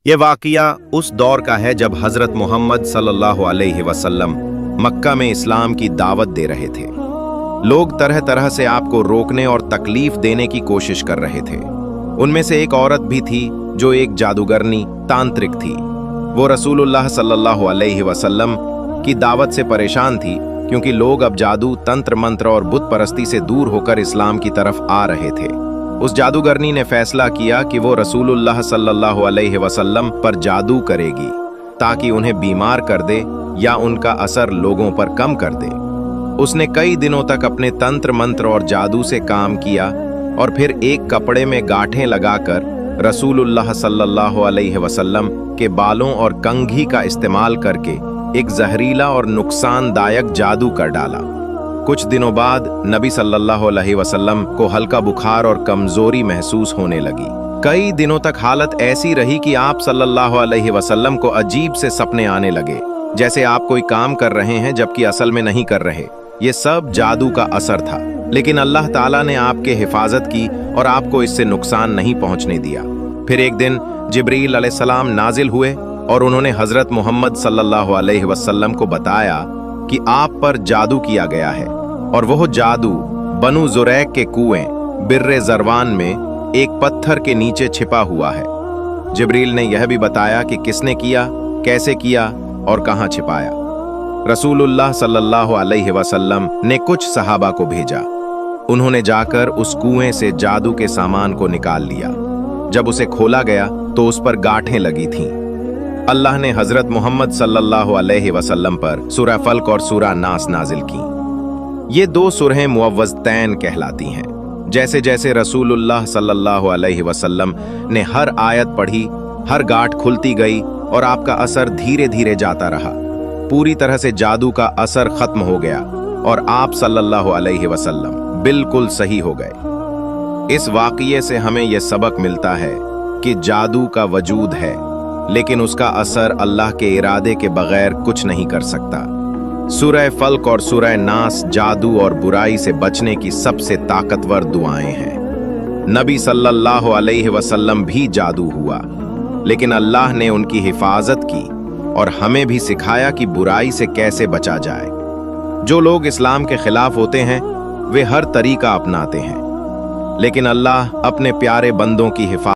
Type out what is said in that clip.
ये वाक़िया उस दौर का है जब हज़रत मोहम्मद सल्लल्लाहु अलैहि वसल्लम मक्का में इस्लाम की दावत दे रहे थे। लोग तरह तरह से आपको रोकने और तकलीफ देने की कोशिश कर रहे थे। उनमें से एक औरत भी थी जो एक जादूगरनी तांत्रिक थी। वो रसूलुल्लाह सल्लल्लाहु अलैहि वसल्लम की दावत से परेशान थी, क्योंकि लोग अब जादू, तंत्र मंत्र और बुत परस्ती से दूर होकर इस्लाम की तरफ आ रहे थे। उस जादूगरनी ने फैसला किया कि वो रसूलुल्लाह सल्लल्लाहु अलैहि वसल्लम पर जादू करेगी, ताकि उन्हें बीमार कर दे या उनका असर लोगों पर कम कर दे। उसने कई दिनों तक अपने तंत्र मंत्र और जादू से काम किया और फिर एक कपड़े में गांठें लगाकर रसूलुल्लाह सल्लल्लाहु अलैहि वसल्लम के बालों और कंघी का इस्तेमाल करके एक जहरीला और नुकसानदायक जादू कर डाला। कुछ दिनों बाद नबी सल्लल्लाहु अलैहि वसल्लम को हल्का बुखार और कमजोरी महसूस होने लगी। कई दिनों तक हालत ऐसी रही कि आप सल्लल्लाहु अलैहि वसल्लम को अजीब से सपने आने लगे, जैसे आप कोई काम कर रहे हैं जबकि असल में नहीं कर रहे। ये सब जादू का असर था, लेकिन अल्लाह ताला ने आपके हिफाजत की और आपको इससे नुकसान नहीं पहुंचने दिया। फिर एक दिन जिब्रील अलैहिस्सलाम नाजिल हुए और उन्होंने हजरत मोहम्मद सल्लल्लाहु अलैहि वसल्लम को बताया कि आप पर जादू किया गया है, और वह जादू बनु जुरैक के कुएं बिर्रे ज़रवान में एक पत्थर के नीचे छिपा हुआ है। जिब्रील ने यह भी बताया कि किसने किया, कैसे किया और कहां छिपाया। रसूलुल्लाह सल्लल्लाहु अलैहि वसल्लम ने कुछ सहाबा को भेजा। उन्होंने जाकर उस कुएं से जादू के सामान को निकाल लिया। जब उसे खोला गया तो उस पर गांठें लगी थीं। अल्लाह ने हजरत मोहम्मद सल्लल्लाहु अलैहि वसल्लम पर सूरह फल्क और सूरह नास नाजिल की। ये दो सूरहें मुअव्वज़तैन कहलाती हैं। जैसे जैसे रसूलुल्लाह सल्लल्लाहु अलैहि वसल्लम ने हर आयत पढ़ी, हर गांठ खुलती गई और आपका असर धीरे धीरे जाता रहा। पूरी तरह से जादू का असर खत्म हो गया और आप सल्लल्लाहु अलैहि वसल्लम बिल्कुल सही हो गए। इस वाक़ये से हमें यह सबक मिलता है कि जादू का वजूद है, लेकिन उसका असर अल्लाह के इरादे के बगैर कुछ नहीं कर सकता। सूरह फल्क और सूरह नास जादू और बुराई से बचने की सबसे ताकतवर दुआएं हैं। नबी सल्लल्लाहु अलैहि वसल्लम भी जादू हुआ, लेकिन अल्लाह ने उनकी हिफाजत की और हमें भी सिखाया कि बुराई से कैसे बचा जाए। जो लोग इस्लाम के खिलाफ होते हैं वे हर तरीका अपनाते हैं, लेकिन अल्लाह अपने प्यारे बंदों की हिफाजत